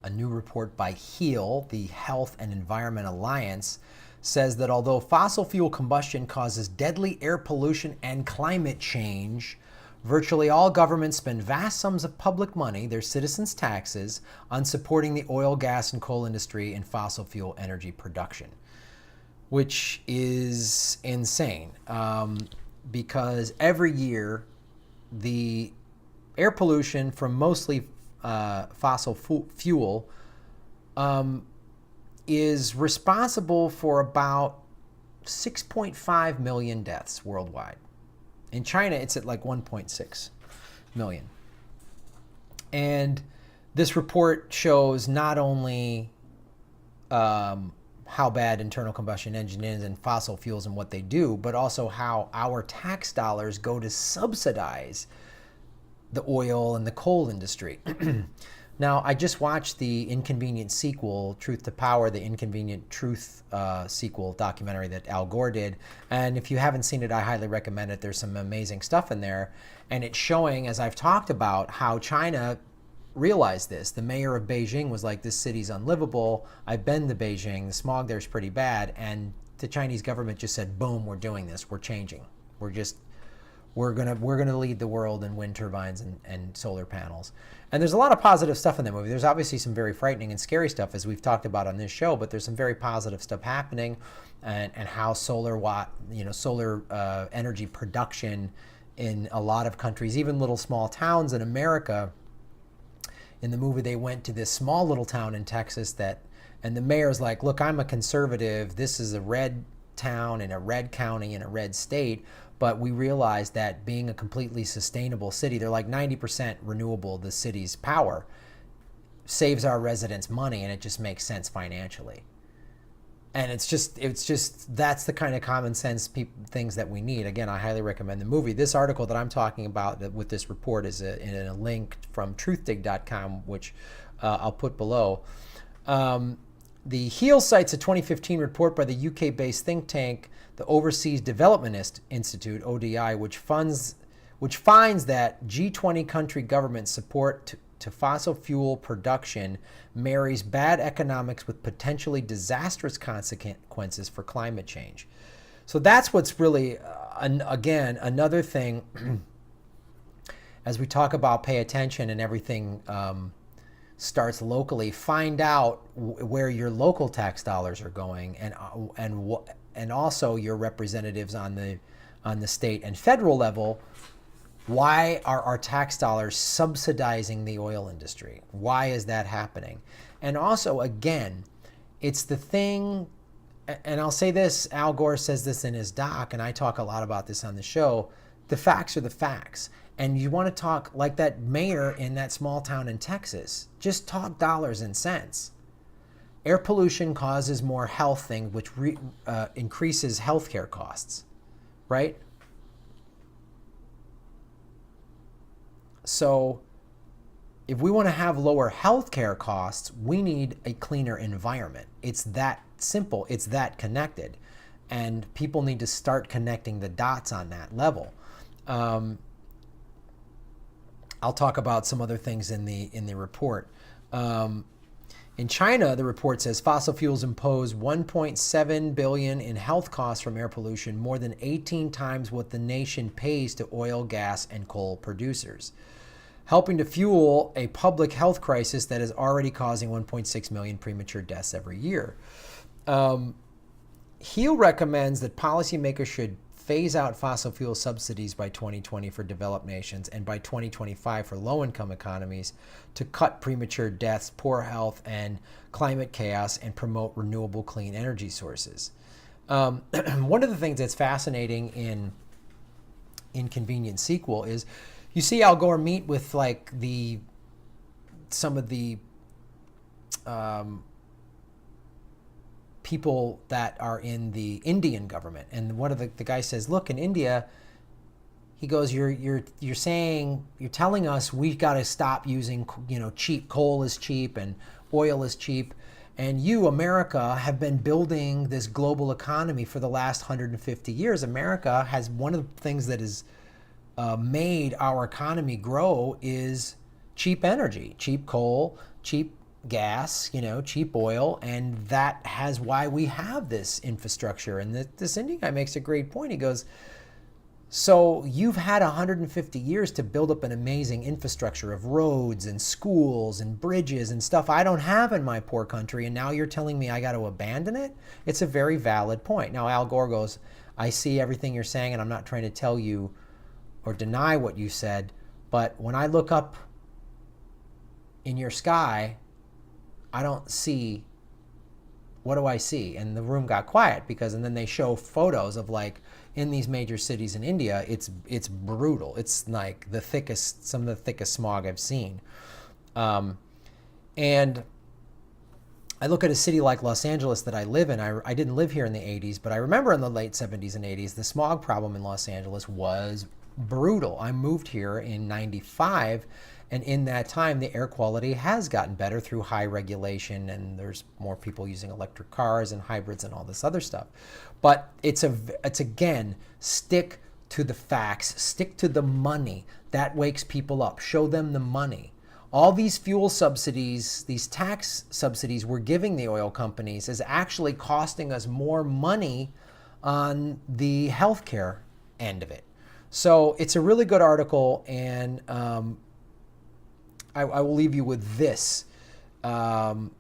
A new report by HEAL, the Health and Environment Alliance, says that although fossil fuel combustion causes deadly air pollution and climate change, virtually all governments spend vast sums of public money, their citizens' taxes, on supporting the oil, gas, and coal industry and fossil fuel energy production, which is insane because every year the air pollution from mostly fossil fuel is responsible for about 6.5 million deaths worldwide. In China, it's at like 1.6 million. And this report shows not only how bad internal combustion engine is and fossil fuels and what they do, but also how our tax dollars go to subsidize the oil and the coal industry. Now, I just watched the Inconvenient Sequel, Truth to Power, the Inconvenient Truth sequel documentary that Al Gore did. And if you haven't seen it, I highly recommend it. There's some amazing stuff in there. And it's showing, as I've talked about, how China realized this. The mayor of Beijing was like, this city's unlivable. I've been to Beijing. The smog there's pretty bad. And the Chinese government just said, boom, we're doing this. We're changing. We're gonna lead the world in wind turbines and solar panels. And there's a lot of positive stuff in that movie. There's obviously some very frightening and scary stuff, as we've talked about on this show, but there's some very positive stuff happening, and how solar energy production in a lot of countries, even little small towns in America. In the movie, they went to this small little town in Texas and the mayor's like, look, I'm a conservative. This is a red town in a red county in a red state. But we realized that being a completely sustainable city, they're like 90% renewable, the city's power, saves our residents money, and it just makes sense financially. And it's just that's the kind of common sense things that we need. Again, I highly recommend the movie. This article that I'm talking about with this report is in a link from truthdig.com, which I'll put below. The HEAL cites a 2015 report by the UK-based think tank, the Overseas Development Institute, ODI, which finds that G20 country government support to fossil fuel production marries bad economics with potentially disastrous consequences for climate change. So that's what's really, again, another thing, as we talk about pay attention and everything starts locally, find out where your local tax dollars are going, and also your representatives on the state and federal level. Why are our tax dollars subsidizing the oil industry? Why is that happening? And also, again, it's the thing, and I'll say this, Al Gore says this in his doc, and I talk a lot about this on the show, the facts are the facts. And you want to talk like that mayor in that small town in Texas, just talk dollars and cents. Air pollution causes more health things, which increases healthcare costs, right? So if we want to have lower healthcare costs, we need a cleaner environment. It's that simple. It's that connected. And people need to start connecting the dots on that level. I'll talk about some other things in the report. In China, the report says fossil fuels impose $1.7 billion in health costs from air pollution, more than 18 times what the nation pays to oil, gas, and coal producers, helping to fuel a public health crisis that is already causing 1.6 million premature deaths every year. HEAL recommends that policymakers should phase out fossil fuel subsidies by 2020 for developed nations and by 2025 for low-income economies to cut premature deaths, poor health, and climate chaos, and promote renewable clean energy sources. One of the things that's fascinating in Inconvenient Sequel is you see Al Gore meet with like some of the people that are in the Indian government, and one of the guys says, look, in India, he goes, you're telling us we've got to stop using, cheap coal is cheap and oil is cheap, and you, America, have been building this global economy for the last 150 years. America has, one of the things that has made our economy grow is cheap energy, cheap coal, cheap gas, cheap oil, and that has why we have this infrastructure. And this Indian guy makes a great point. He goes, so you've had 150 years to build up an amazing infrastructure of roads and schools and bridges and stuff I don't have in my poor country, and now you're telling me I got to abandon it? It's a very valid point. Now, Al Gore goes, I see everything you're saying, and I'm not trying to tell you or deny what you said, but when I look up in your sky, I don't see, what do I see? And the room got quiet and then they show photos of in these major cities in India, it's brutal. It's like some of the thickest smog I've seen. And I look at a city like Los Angeles that I live in. I didn't live here in the 80s, but I remember in the late 70s and 80s, the smog problem in Los Angeles was brutal. I moved here in 95, and in that time, the air quality has gotten better through high regulation, and there's more people using electric cars and hybrids and all this other stuff. But it's again, stick to the facts, stick to the money. That wakes people up. Show them the money. All these fuel subsidies, these tax subsidies we're giving the oil companies is actually costing us more money on the healthcare end of it. So it's a really good article, and I will leave you with this from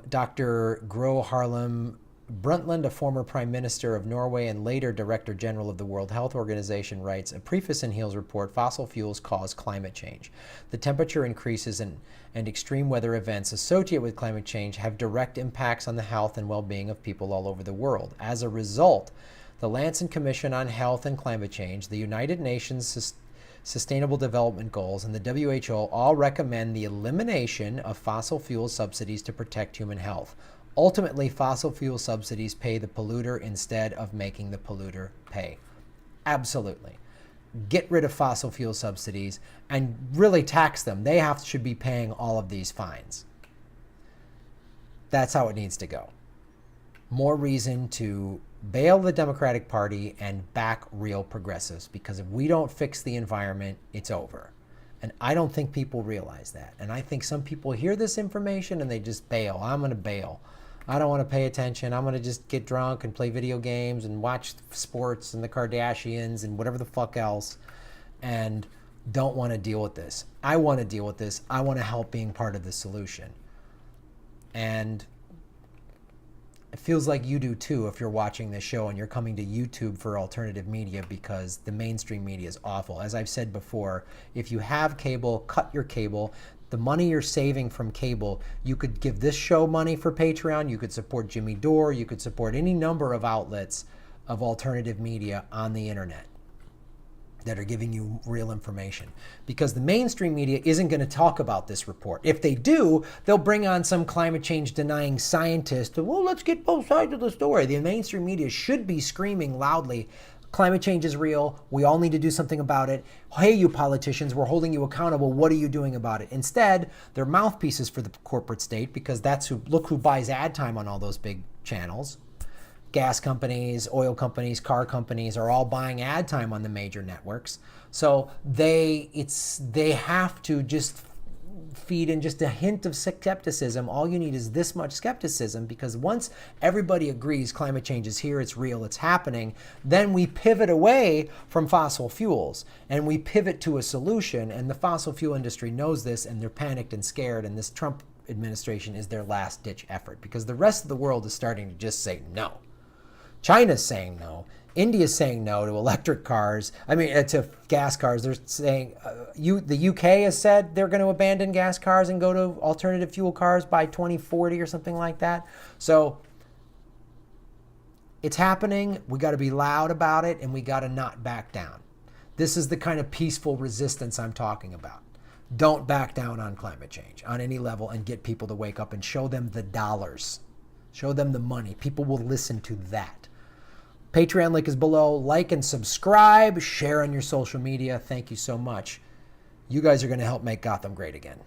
Dr. Gro Harlem Brundtland, a former Prime Minister of Norway and later Director General of the World Health Organization, writes, a preface in Hill's report, fossil fuels cause climate change. The temperature increases and extreme weather events associated with climate change have direct impacts on the health and well-being of people all over the world. As a result, the Lancet Commission on Health and Climate Change, the United Nations Sustainable Development Goals, and the WHO all recommend the elimination of fossil fuel subsidies to protect human health. Ultimately, fossil fuel subsidies pay the polluter instead of making the polluter pay. Absolutely. Get rid of fossil fuel subsidies and really tax them. They should be paying all of these fines. That's how it needs to go. More reason to bail the Democratic Party and back real progressives, because if we don't fix the environment, it's over. And I don't think people realize that. And I think some people hear this information and they just bail. I'm going to bail. I don't want to pay attention. I'm going to just get drunk and play video games and watch sports and the Kardashians and whatever the fuck else, and don't want to deal with this. I want to deal with this. I want to help being part of the solution. And it feels like you do too if you're watching this show and you're coming to YouTube for alternative media, because the mainstream media is awful. As I've said before, if you have cable, cut your cable. The money you're saving from cable, you could give this show money for Patreon, you could support Jimmy Dore, you could support any number of outlets of alternative media on the internet that are giving you real information. Because the mainstream media isn't going to talk about this report. If they do, they'll bring on some climate change denying scientist. Well, let's get both sides of the story. The mainstream media should be screaming loudly, climate change is real. We all need to do something about it. Hey, you politicians, we're holding you accountable. What are you doing about it? Instead, they're mouthpieces for the corporate state, because look who buys ad time on all those big channels. Gas companies, oil companies, car companies are all buying ad time on the major networks. So they have to just feed in just a hint of skepticism. All you need is this much skepticism, because once everybody agrees climate change is here, it's real, it's happening, then we pivot away from fossil fuels and we pivot to a solution. And the fossil fuel industry knows this, and they're panicked and scared, and this Trump administration is their last ditch effort, because the rest of the world is starting to just say no. China's saying no. India's saying no to electric cars. To gas cars. They're saying, the UK has said they're going to abandon gas cars and go to alternative fuel cars by 2040 or something like that. So it's happening. We got to be loud about it, and we got to not back down. This is the kind of peaceful resistance I'm talking about. Don't back down on climate change on any level, and get people to wake up and show them the dollars. Show them the money. People will listen to that. Patreon link is below. Like and subscribe. Share on your social media. Thank you so much. You guys are going to help make Gotham great again.